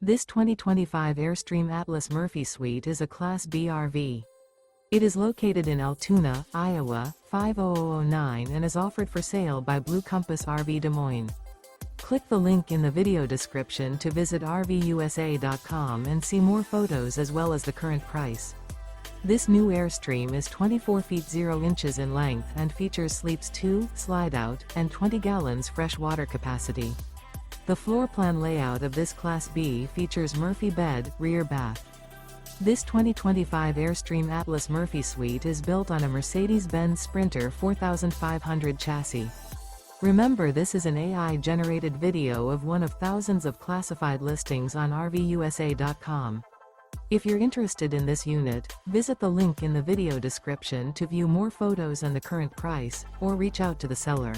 This 2025 Airstream Atlas Murphy Suite is a Class B RV. It is located in Altoona, Iowa, 50009 and is offered for sale by Blue Compass RV Des Moines. Click the link in the video description to visit RVUSA.com and see more photos as well as the current price. This new Airstream is 24 feet 0 inches in length and features sleeps 2, Slideout, and 20 gallons fresh water capacity. The floor plan layout of this Class B features Murphy bed, rear bath. This 2025 Airstream Atlas Murphy Suite is built on a Mercedes-Benz Sprinter 4500 chassis. Remember, this is an AI-generated video of one of thousands of classified listings on RVUSA.com. If you're interested in this unit, visit the link in the video description to view more photos and the current price, or reach out to the seller.